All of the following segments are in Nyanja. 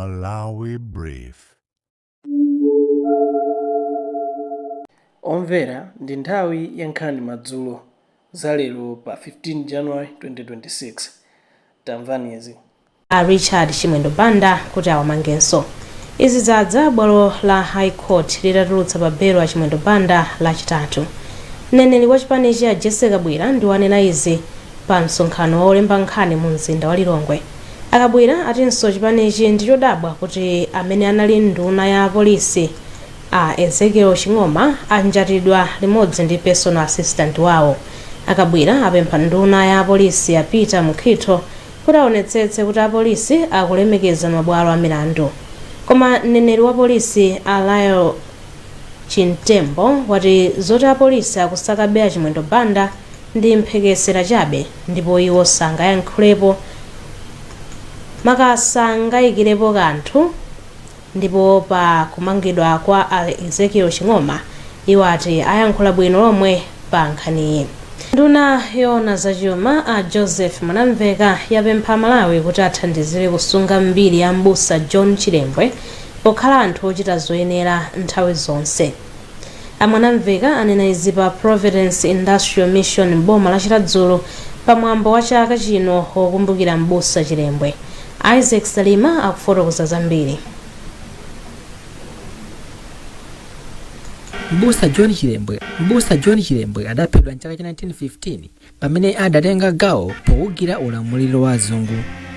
Malawi Brief. Omvera ndi nthawi ya nkhani madzulo za lero pa 15 January 2026. Tamvani izi. Richard Chimwendo Banda kuti awamangenso. Izi zadza bwalo la High Court litatulutsa pa belo a Chimwendo Banda lachitatu. Mneneri wa chipani cha Jesse Kabwira ndi wanena izi pa msonkhano wa olemba nkhani mu mzinda wa Lilongwe. Akabwira atinso chipanichi ndi chodabwa kuti amene anali nduna ya polisi a Ezekiel Chingoma anjatidwa limodzi ndi personal assistant wawo. Akabwira apempha nduna ya polisi ya Peter Mukhito kuti aonetsetse kuti apolisi akulemekeza mabwalo a milandu. Koma mneneri wa polisi Alayo Chintembo wati zoti apolisi akusaka bea Chimwendo Banda ndi mphekesera chabe ndipo iwo sangayankhulepo makasangayikirepo kanthu ndipo pa kumangidwa kwa Ezekiel Chingoma iwo ati ayankhula bwino lomwe pa nkhaniyi. Nduna yoona zachuma a Joseph Mwanamveka yapempha Malawi kuti athandizire kusunga mbiri ya m'busa John Chilembwe pokhala anthu ochita zoyenera nthawi zonse. Mwanamveka anena izi pa Providence Industrial Mission m'boma la Chiradzulo pamwambo wa chaka chino wokumbukira m'busa Chilembwe. Isaac Salima akufotokoza zambiri. M'busa John Chilembwe adaphedwa mchaka cha 1915 pamene adatenga gawo powugira ulamuliro wa azungu.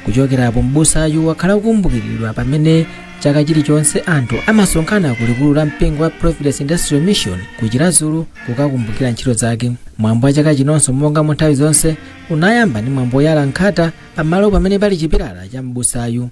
Kuchokerapo m'busayu wakhala kukumbukiridwa pamene chaka chilichonse anthu amasonkhana kulikulu la mpingo wa Providence Industrial Mission ku Chiradzulo kukakumbukira ntchito zake. Mwambo wa chaka chinonso monga mu nthawi zonse unayamba ndi mwambo yala nkhata pamalo pamene pali chipilala cha m'busayu.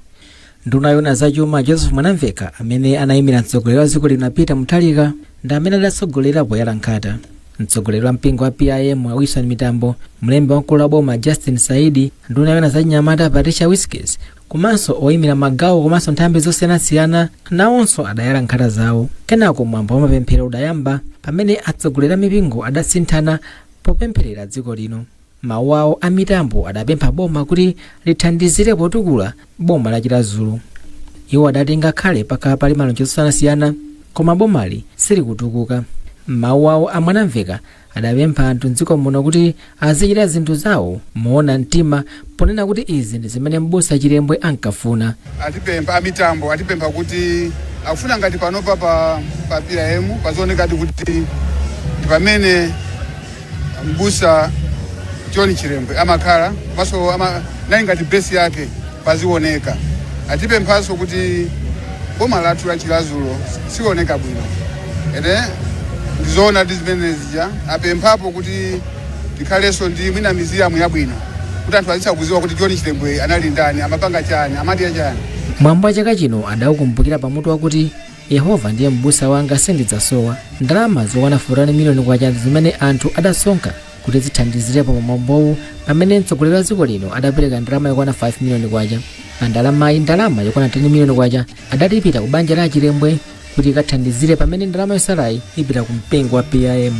Nduna yoona zachuma Joseph Mwanamveka amene anayimira mtsogoleri wa dziko lino Peter Mutharika ndi amene adatsogolera poyala nkhata. Mtsogoleri wa mpingo wa PIM wa Wilson Mitambo, mlembi wamkulu wa boma Justin Saidi, nduna yoona zachinyamata Patricia Whiskers, komanso oyimira magawo komanso nthambi zosiyanasiyana nawonso adayala nkhata zawo. Kenako mwambo wa mapemphero udayamba pamene atsogoleri a mipingo adasinthana popempherera dziko lino. Mawu awo a Mitambo adapempha boma kuti lithandizire potukula boma la Chiradzulo. Iwo adati ngakhale pakhala pali malonjezo osiyanasiyana koma bomali silikutukuka. Mawu awo a Mwanamveka adapempha anthu m'dziko muno kuti azichita zinthu zawo moona mtima ponena kuti izi ndi zimene m'busa Chilembwe ankafuna. Atipempha a Mitambo atipempha kuti akufuna ngati panopa pa PIM pazoonekati kuti pamene m'busa John Chilembwe amakhala maso nali ngati base yake pazioneka. Atipemphanso kuti boma lathu la Chiradzulo sioneka bwino. Ndizoona zimene zija apemphapo kuti tikhalenso ndi mwina museum yabwino kuti anthu azitsakuziwa kuti John Chilembwe anali ndani, amapanga chani, amatiya chani. Mwambo wa chaka chino adawukumbukira pamutu wakuti Yehova ndiye m'busa wanga sindidzasowa. Ndalama zokwana 40 miliyoni kwacha zimene anthu adasonkha kuti zithandizirepo mwambowu pamene mtsogoleri wa dziko lino adapereka ndalama yokwana 5 miliyoni kwacha. Ndalama yokwana 10 miliyoni kwacha adati ipita ku banja la Chilembwe kuti ikathandizire pamene ndalama yosalayi ipita ku mpingo wa PIM.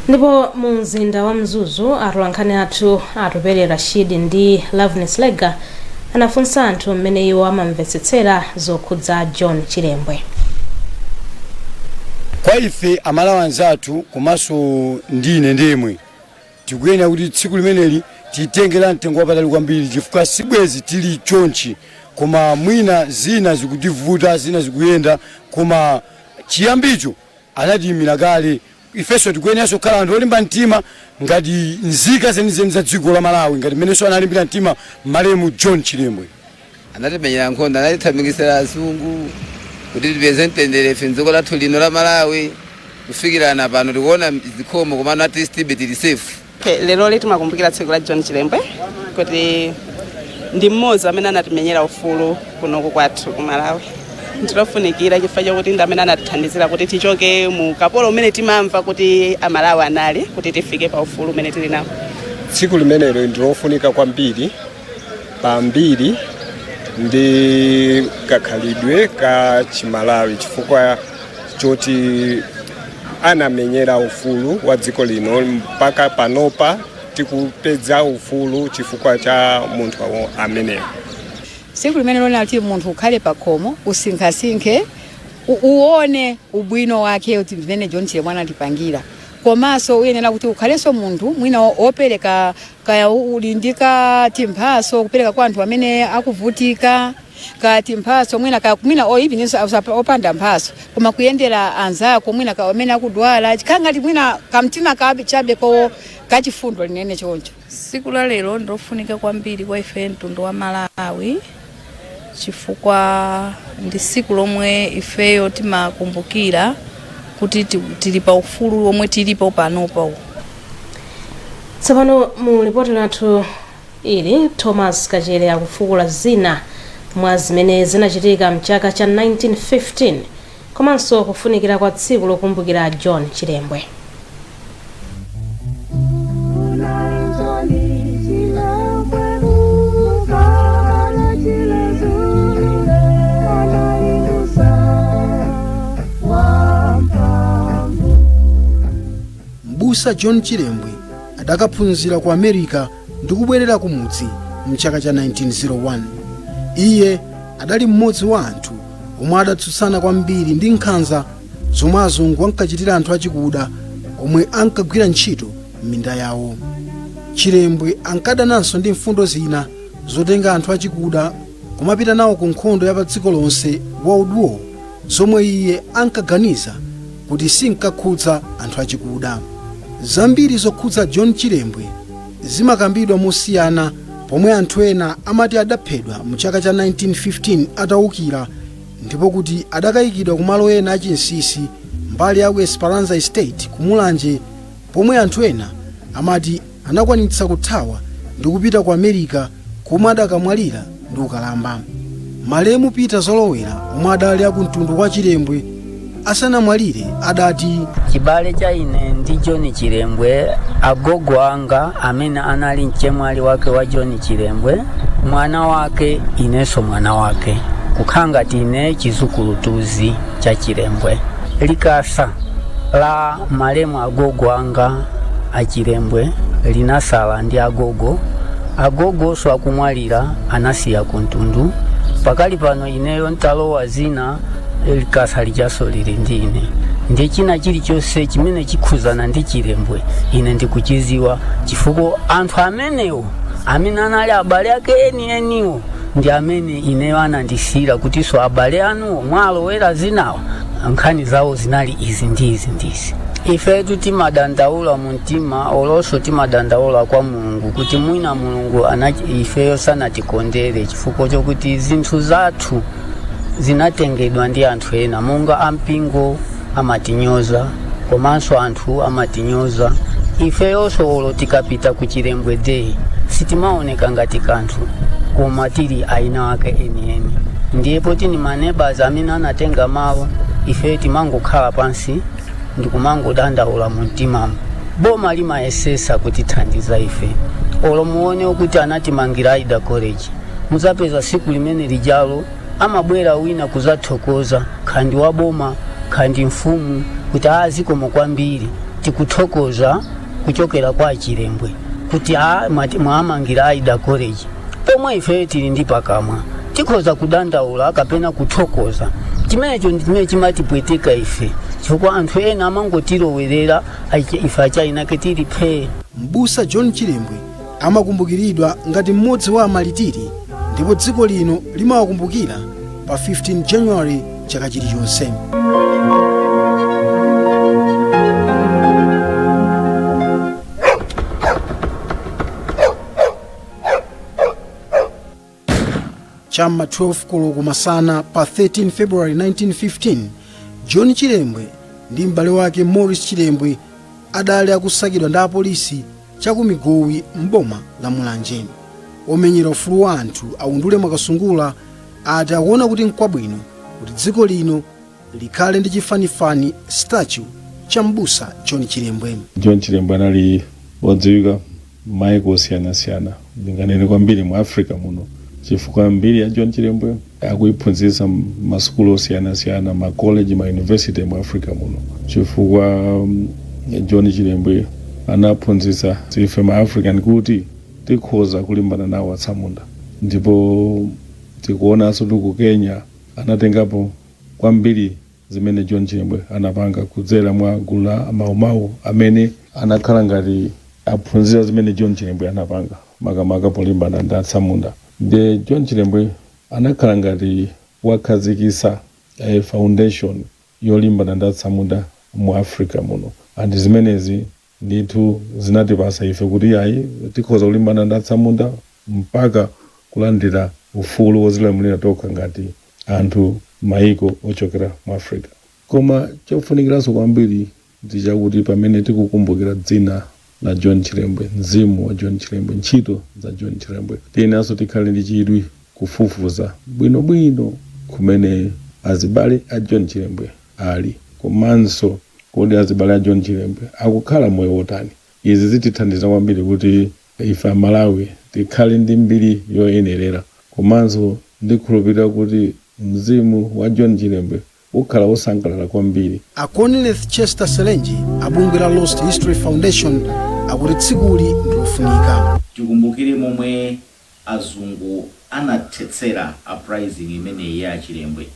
Ndipo mu mzinda wa Mzuzu atolankhani athu atupere Rashid ndi Loveness Lega anafunsa anthu mmene iwo amamvetsetsera zokhudza John Chilembwe. Kwa ife amalawi anzathu komanso ndine ndemwe tikuyena kuti tsiku limeneli titengera mtengo wapatali kwambiri chifukwa sibwezi tili chonchi koma mwina zina zikutivuta zina zikuyenda koma chiyambicho anatiyimira kale. Ifeso tikuyeneranso kukhala anthu olimba mtima ngati nzika zenizeni za dziko la Malawi ngati mmenenso analimbira mtima malemu John Chilembwe. Anatimenyera nkhondo anatithamikisira azungu kuti tipeze mtendere ife m'dziko lathu lino la Malawi kufikirana pano tikuona zikhomo komano at least tili safe. Lero leti timakumbukira tsiku la John Chilembwe kuti ndi mmodzi amene anatimenyera ufulu kunoku kwathu ku Malawi. Ndilofunikira chifukwa chokuti ndi amene anatithandizira kuti tichoke mu kapolo umene timamva kuti amalawi anali kuti tifike pa ufulu umene tili nawo. Tsiku limenelo ndilofunika kwambiri pambiri ndi kakhalidwe ka Chimalawi chifukwa choti anamenyera ufulu wa dziko lino mpaka panopa tikupedza ufulu chifukwa cha munthu ameneyo. Siku limene lona kuti munthu ukhale pakhomo usinkhasinkhe uone ubwino wake kuti zimene John Chilembwe anatipangira. Komanso uyenera kuti ukhalenso munthu mwina opereka kaya ulindika timphaso kupereka kwa anthu amene akuvutika kati mphaso mwina oyivinso opanda mphaso koma kuyendera anzako mwina ka amene akudwala chikangati mwina kamtima kabe chabeko kachifundo linene choncho. Siku la lero ndofunika kwambiri kwa ife mtundu wa Malawi chifukwa ndi siku lomwe ifeyo timakumbukira kuti tili pa ufulu omwe tilipo panopo. Tsopano mu ripoti lathu ili Thomas Kachere akufukula zina mwa zimene zinachitika mchaka cha 1915 komanso kufunikira kwa tsiku lokumbukira John Chilembwe. Mbusa John Chilembwe adakaphunzira ku America ndikubwerera ku mudzi mchaka cha 1901. Iye adali mmodzi wa anthu omwe adatsutsana kwambiri ndi nkhanza zomwe azungu ankachitira anthu achikuda omwe ankagwira ntchito m'minda yawo. Chilembwe ankadananso ndi mfundo zina zotenga anthu achikuda kumapita nawo ku nkhondo ya pa dziko lonse World War zomwe iye ankaganiza kuti sinkakhudza anthu achikuda. Zambiri zokhudza John Chilembwe zimakambidwa mosiyana pomwe anthu ena amati adaphedwa mu chaka cha 1915 atawukira ndipo kuti adakayikidwa kumalo ena achinsinsi mbali ya Esperanza Estate kumulanje pomwe anthu ena amati anakwanitsa kuthawa ndi kupita ku America komwe adakamwalira ndi ukalamba. Malemu Peter Zolowera omwe adali akumtundu kwa Chilembwe asanamwalire adati chibale cha ine ndi John Chilembwe agogo anga amene anali mchemwali wake wa John Chilembwe mwana wake ineso mwana wake kukhanga tine chizukulutuzi cha Chilembwe likasa la malemu agogo anga a Chilembwe linasala ndi agogo so akumwalira anasiya kuntundu pakali pano ineyo ntalowa zina likasa lijasolire ndine ndi china chilichonse chimene chikhuzana ndi Chilembwe ine ndikuchiziwa chifukwa anthu amenewo amene anali abale ake eniwo ndi amene ineyo anandisira kuti so abale anuwo mwalowera zinawa nkhani zawo zinali izi ndi izi ndizi. Ifetu timadandaula mumtima olonso timadandaula kwa Mulungu kuti mwina Mulungu ifeyo sanatikondere chifukwa chokuti zinthu zathu zinatengedwa ndi anthu ena monga ampingo amatinyoza komanso anthu amatinyoza. Ifeyonso olo tikapita ku Chilembwe Day sitimaoneka ngati kanthu koma tili aina wake enieni. Ndipo tini maneighbors amene anatenga malo ife timangokhala pansi ndikumangodandaula mumtima. Boma limayesesa kutithandiza ife olo muone kuti anatimangira Aida College muzapeza siku limene lijalo amabwera wina kuzathokoza khandi wa boma khandi mfumu kuti azikomo kwambiri tikuthokoza kuchokera kwa Chilembwe kuti mwamangira Aida College pomwe ife tili ndi pakamwa tikhoza kudandaula kapena kuthokoza chimenecho ndimene chimatipweteka ife chifukwa anthu ena amangotilowerera ife achainake tili phe. Mbusa John Chilembwe amakumbukiridwa ngati mmodzi wa amalitiri ndipo dziko lino limawakumbukira pa 15 January chaka chilichonse. Chamma 12 koloko masana pa 13 February 1915 John Chilembwe ndi m'bale wake Morris Chilembwe adali akusakidwa ndi apolisi chakumigowi mboma la Mulanje. Omenyera ufulu wa anthu aundule mwakasungula ati akuona kuti nkwabwino kuti dziko lino likhale ndi chifanifani statue cha mbusa John Chilembwe. John Chilembwe anali wodziwika maiko osiyanasiyana ndinganene kwambiri mu Africa muno chifukwa mbiri ya John Chilembwe akuiphunzitsa masukulu osiyanasiyana macollege ma university mu Africa muno chifukwa John Chilembwe anaphunzitsa ife ma African kuti tikhoza kulimbana nawo atsamunda, ndipo tikuonanso ku Kenya anatengapo kwambiri zimene John Chilembwe anapanga kudzera mwa gulu la Mau amene anakhala ngati aphunzira zimene John Chilembwe anapanga makamaka polimbana ndi atsamunda. Ndi John Chilembwe anakhala ngati wakhazikisa foundation yolimbana ndi atsamunda mu Africa muno, andi zimenezi ndithu zinatipasa ife kuti ayi tikhoza kulimbana ndi atsamunda mpaka kulandira ufulu wozilamulira tokha ngati anthu maiko ochokera mu Africa. Koma chofunikiranso kwambiri ndi chakuti pamene tikukumbukira dzina la John Chilembwe, mzimu wa John Chilembwe, ntchito za John Chilembwe, tiyenanso tikhale ndi chidwi kufufuza bwinobwino kumene azibale a John Chilembwe ali, komanso kodi azibale a John Chilembwe akukhala moyo wotani. Izi zitithandiza kwambiri kuti ife Malawi tikhale ndi mbiri yoyenerera, komanso ndikhulupirira kuti mzimu wa John Chilembwe ukhala wosangalala kwambiri. A Cornelith Chester Selenji abungwe la Lost History Foundation akuti tsikuli ndilofunika. Tikumbukire momwe azungu anathetsera uprising imene ya Chilembwe.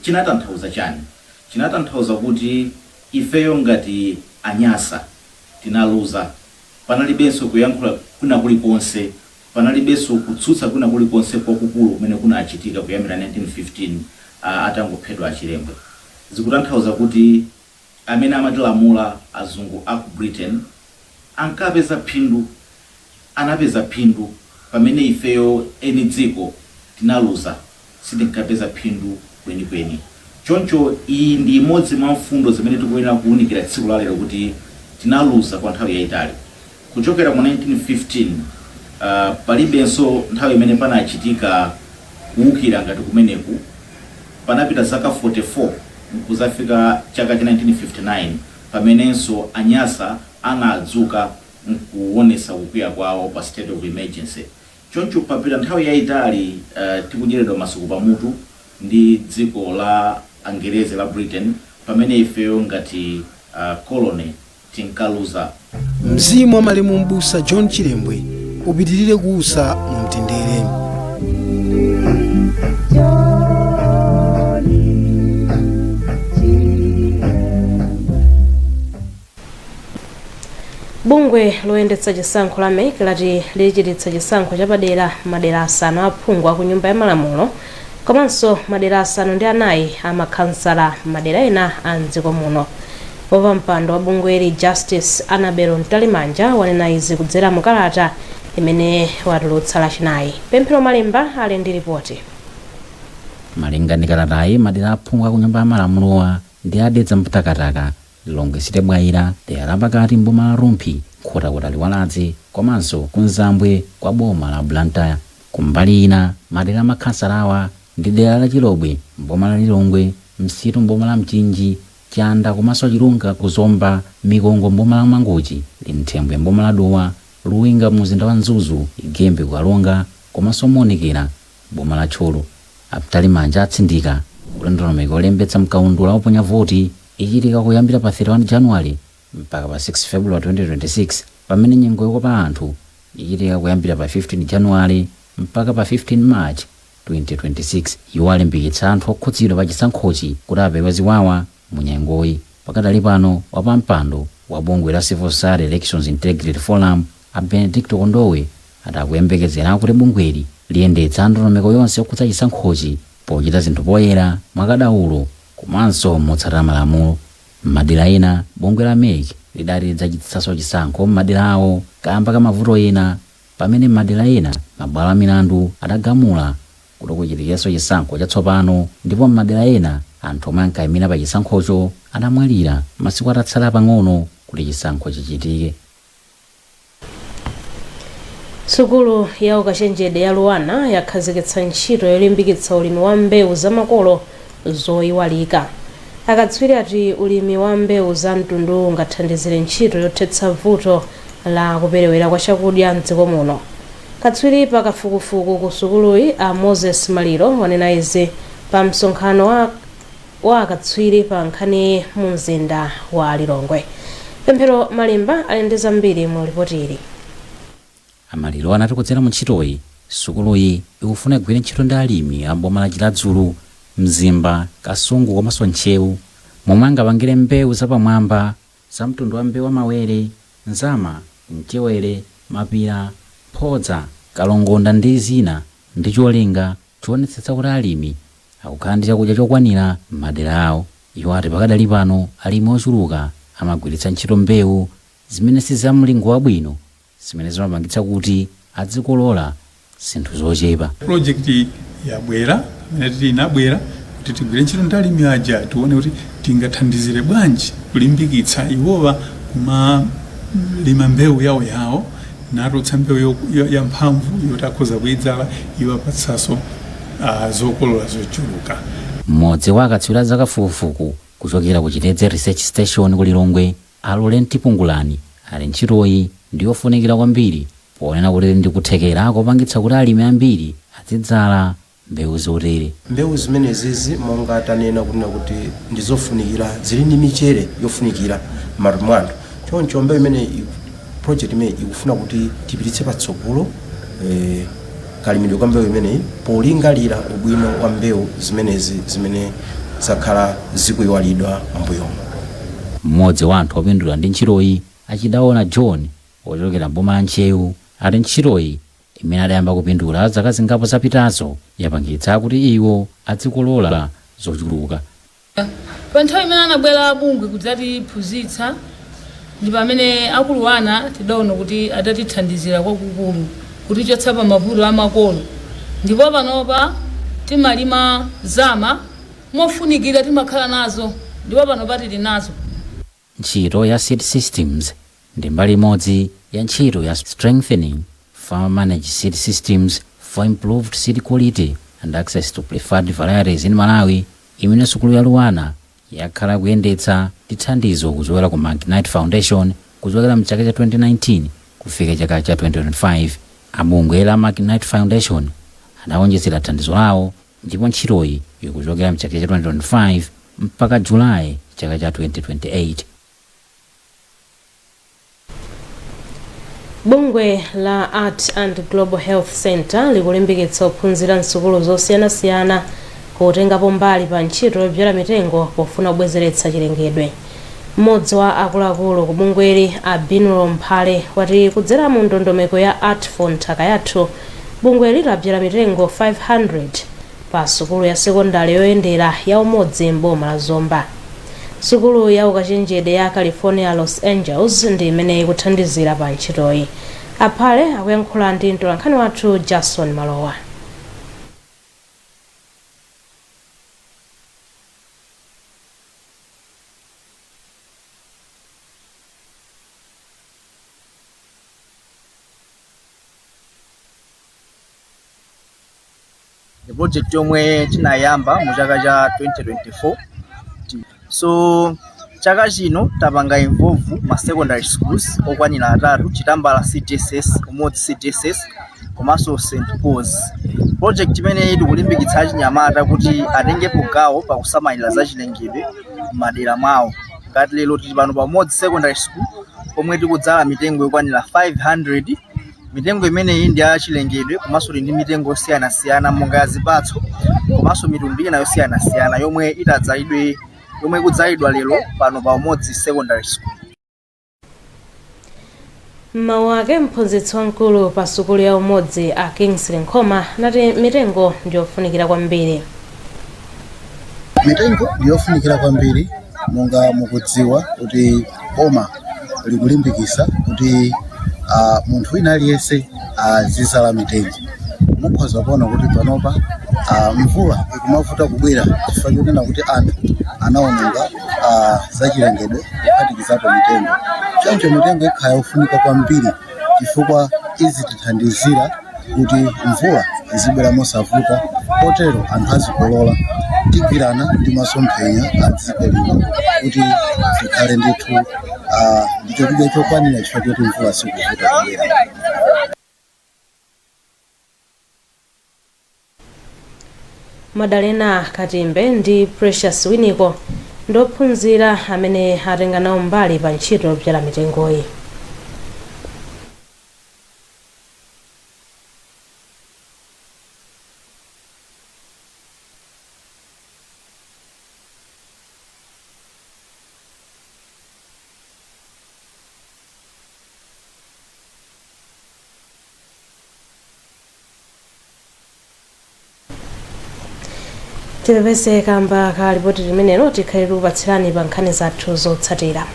Chinatanthauza chani? Chinatanthauza kuti ifeyo ngati anyasa tinaluza, panalibenso kuyankhula kuna kulikonse, panalibenso kutsutsa kuna kulikonse kwakukulu kumene kunachitika kuyambira 1915 atangophedwa Chilembwe. Zikutanthauza kuti amene amatilamula azungu aku Britain ankapeza phindu, anapeza phindu pamene ifeyo eni dziko tinaluza sitinkapeza phindu kwenikweni. Choncho iyi ndi imodzi mwa mfundo zimene tikuyenera kuunikira tsiku la lero kuti tinaluza kwa nthawi yayitali. Kuchokera mu 1915 palibenso nthawi imene panachitika kuwukira ngati kumeneku. Panapita zaka 44 nkuzafika chaka cha 1959 pamenenso anyasa anadzuka nkuonesa kukwiya kwawo pa state of emergency. Choncho papita nthawi yayitali tikujeredwa masuku pamutu ndi dziko la Angereza la Britain pamene ifeyo ngati colony tinkaluza. Mzimu wa malemu mbusa John Chilembwe upitirire kuusa mu mtendere. Bungwe loyendetsa chisankho la MEC lati lichititsa chisankho chapadera madera asanu aphungu ku nyumba ya malamulo, komanso madera asanu ndi anayi amakhansala madera ena a mdziko muno. Wapampando wa bungweli Justice Annabel Mtalimanja wanena izi kudzera mu kalata imene watulutsa lachinayi. Pemphero Malimba ali ndi ripoti. Malinga ndi kalatayi, madera aphungu ku nyumba ya malamulowa ndi adedza mputakataka Lilongwe Sitebwaira, dera pakati mboma la Rumphi, Nkhotakota Liwaladzi, komanso kunzambwe kwa boma la Blantyre. Kumbali ina madera amakhansalawa ndi dera la Chilobwe mboma la Lilongwe, Msitu mboma la Mchinji, Chanda komanso Chilunga kuzomba, Mikongo mboma la Mangochi, Linthembwe mboma la Dowa, Luwinga mzinda wa Nzuzu, Igembe Kalonga komanso Monikera boma la Tcholo. Mtalimanja atsindika kulondolomeka olembetsa mkaundula oponya voti ichitika kuyambira pa 31 January mpaka pa 6 February 2026, pamene nyengo yokopa anthu ichitika kuyambira pa 15 January mpaka pa 15 March 2026. Iwo alimbikitsa anthu okhudzidwa pa chisankhochi kuti apewe ziwawa mu nyengoyi. Pakadali pano wapampando wa bungwe la Civil Society Elections Integrity Forum a Benedicto Kondowe adakuyembekezera kuti bungweli liyendetsa ndondomeko yonse yokhudza chisankhochi pochita zinthu poyera mwakadaulo komanso motsatira malamulo. M'madera ena bungwe la MEC lidati lidzachititsanso chisankho m'madera awo kamba ka mavuto ena, pamene m'madera ena mabwalo a milandu adagamula kuti kuchitikenso chisankho chatsopano, ndipo m'madera ena anthu omwe ankayimira pa chisankhocho adamwalira masiku atatsala pang'ono kuti chisankho chichitike. Sukulu ya ukachenjede ya Luwana yakhazikitsa ntchito yolimbikitsa ulimi wa mbewu zamakolo zoyiwalika. Akatswiri ati ulimi wa mbewu za mtundu ungathandizire ntchito yothetsa vuto la kuperewera kwa chakudya mdziko muno. Katswiri pa kafukufuku ku sukuluyi a Moses Maliro wanena izi pa msonkhano wa akatswiri pa nkhani mu mzinda wa Lilongwe. Pemphero Malimba ali ndi zambiri mu ripoti ili. Amaliro anati kudzera mu ntchitoyi sukuluyi ikufuna igwire ntchito ndi alimi a boma la Chiladzulu, Mzimba, Kasungu komanso Ntchewu momwe angapangire mbewu zapamwamba za mtundu wa mbewu wa mawere, nzama, mchewere, mapira, phodza, kalongonda ndi zina ndi cholinga choonetsetsa kuti alimi akukhala ndi chakudya chokwanira m'madera awo. Iwo ati pakadali pano alimi ochuluka amagwiritsa ntchito mbewu zimene sizamlingo wabwino zimene zimapangitsa kuti adzikolola zinthu zochepa. Project yabwera imene tinabwera kuti tigwire ntchito ndi alimi aja tione kuti tingathandizire bwanji kulimbikitsa iwowa kumalima mbewu yawo natotsa mbewu ya mphamvu yoti akhoza kuyidzala iwapatsanso zokolola zochuluka. Mmodzi wa akatswiri zakafukufuku kuchokera ku Chitedze Research Station ku Lilongwe, Laurent Pungulani, ali ntchitoyi ndiyofunikira kwambiri ponena kuti ndikuthekera kopangitsa kuti alimi ambiri azidzala mbewu zotere. Mbewu zimenezi monga tanena kunena kuti ndizofunikira zili ndi michere yofunikira m'matumwando. Choncho mbewu imene project imene ikufuna kuti tipititse patsogolo kalimidwe kwa mbewu imeneyi polingalira ubwino wa mbewu zimenezi zimene zakhala zikuyiwalidwa m'mbuyomo. Mmodzi wa anthu opindula ndi ntchitoyi achidaona John ochokera mboma la Ntchewu ati ntchitoyi imene adayamba kupindula zaka zingapo zapitazo yapangitsa kuti iwo adzikolola zochuluka. Pa nthawi imene anabwera bungwe kuti atiphunzitsa ndi pamene akuluwana tidaona kuti adatithandizira kwakukulu kuti chotsa pa mavuto amakolo, ndipo panopa timalima zama mofunikira timakhala nazo, ndipo panopa tili nazo. Ntchito ya seed systems ndi mbali imodzi ya ntchito ya strengthening farmer managed seed systems for improved seed quality and access to preferred varieties in Malawi, imene sukulu ya Luwana yakhala kuyendetsa tithandizo kuchokera ku Magnite Foundation kuchokera mchaka cha 2019 kufika chaka cha 2025. Abungwe la Magnite Foundation anawonjezera thandizo lawo ndipo ntchitoyi ikuchokera mchaka cha 2025 mpaka Julai chaka cha 2028. Bungwe la Art and Global Health Center likulimbikitsa ophunzira msukulu zosiyanasiyana kutengapo mbali pa ntchito yodzala mitengo pofuna kubwezeretsa chilengedwe. Mmodzi wa akuluakulu ku bungweli Abinulo Mphale wati kudzera mu ndondomeko ya Art for Nthaka Yathu, bungweli ladzala mitengo 500 pa sukulu ya sekondari yoyendera ya umodzi mboma la Zomba. Sukulu ya ukachenjede ya California Los Angeles ndi imene ikuthandizira pa ntchitoyi. Aphale akuyankhula ndi mtolankhani wathu Jason Malowa. Project yomwe tinayamba mu chaka cha 2024. So chaka chino tapanga involve ma secondary schools okwanira atatu, Chitambala CTSS, Umodzi CTSS komanso St. Paul's. Project imene ikulimbikitsa achinyamata kuti atengepo gawo pa kusamalira za chilengedwe m'madera mwawo. Ngati lero tili pano pa Umodzi Secondary School pomwe tikudzala mitengo yokwanira 500. Mitengo imene iyi ndi ya chilengedwe komanso ndi mitengo yosiyanasiyana monga ya zipatso komanso mitundu ina yosiyanasiyana yomwe ikudzalidwa lero pano pa Umodzi Secondary School. Mawu ake mphunzitsi wamkulu pa sukulu ya Umodzi a Kingsley Nkhoma nati mitengo ndiyofunikira kwambiri. Mitengo ndiyofunikira kwambiri monga mukudziwa kuti boma likulimbikitsa kuti munthu wina aliyense azizala mitengo. Mukhoza kuona kuti panopa mvula ikumavuta kubwera chifukwa chonena kuti anthu anaononga zachilengedwe kuphatikizapo mitengo. Choncho mitengo ikhala yofunika kwambiri chifukwa izitithandizira kuti mvula izibwera mosavuta, potero anthu azikolola tigwirana ndi masomphenya a dziko lino kuti tikhale ndithu ndi chakudya chokwanira chifukwa choti mvula sikuvuta kubwera. Madalena Katimbe ndi Precious Winiko ndi ophunzira amene atenga nawo mbali pa ntchito yodzala mitengoyi. Tipepese kamba ka ripoti limenelo tikhale tikupatsirani pa nkhani zathu zotsatira.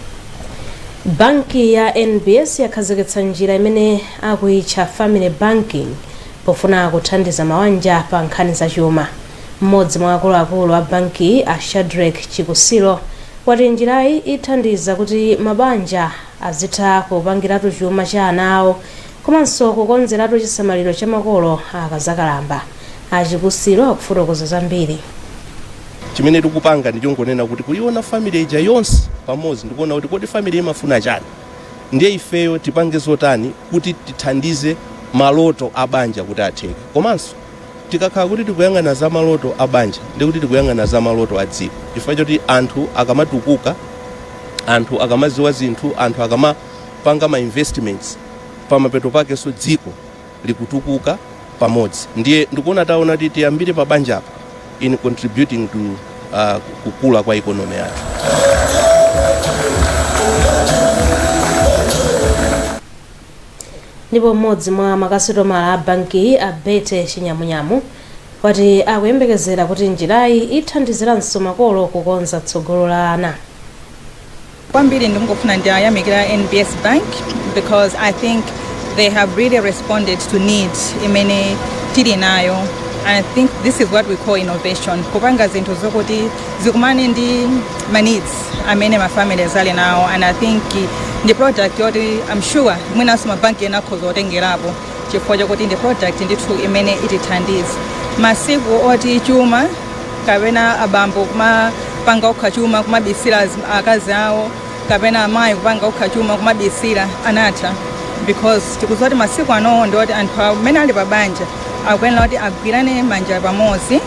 Banki ya NBS yakhazikitsa njira imene akuyitcha family banking pofuna kuthandiza mabanja pa nkhani zachuma. Mmodzi mwa akuluakulu a banki a Shadrack Chikusilo wati njirayi ithandiza kuti mabanja azitha kupangiratu chuma cha ana awo komanso kukonzeratu chisamaliro cha makolo akazakalamba. Achikusilo akufotokoza zambiri. Chimene tikupanga ndichongonena kuti kuiona family ija yonse pamodzi ndikuona kuti kodi family imafuna chani. Ndiye ifeyo tipange zotani kuti tithandize maloto abanja kuti atheke. Komanso tikakhala kuti tikuyang'ana za maloto abanja ndikuti tikuyang'ana za maloto a dziko. Chifukwa choti anthu akamatukuka, anthu akamaziwa zinthu, anthu akamapanga ma investments pamapeto pake so dziko likutukuka pamodzi. Ndiye ndikuona taona kuti tiyambire pabanja apa in contributing to kukula kwa economy yathu. Ndipo mmodzi mwa makasitomala a banki a Bete Chinyamunyamu wati akuyembekezera kuti njirayi ithandiziranso makolo kukonza tsogolo la ana. Kwambiri ndingofuna ndiyamikira NBS Bank because I think they have really responded to needs imene tili nayo. I think this is what we call innovation. Kupanga zinthu zokuti zikumane ndi ma needs amene ma families ali nawo, and I think the product yoti I'm sure mwinaso mabanki enakhoza otengerapo chifukwa chokuti the product ndithu imene itithandiza. Masiku oti chuma kapena abambo kumapanga ukha chuma kumabisira akazi awo kapena amayi kupanga ukha chuma kumabisira anatha, because tikuzoti masiku ano ndoti anthu amene ali pabanja akuyenera kuti agwirane manja pamodzi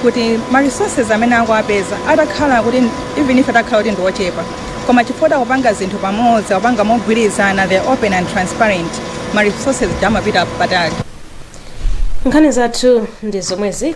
kuti ma resources amene akuapeza atakhala kuti even if atakhala kuti ndiochepa koma chifukwa kupanga zinthu pamodzi kupanga mogwirizana, they're open and transparent, ma resources amapita patali. Nkhani zathu ndi zomwezi.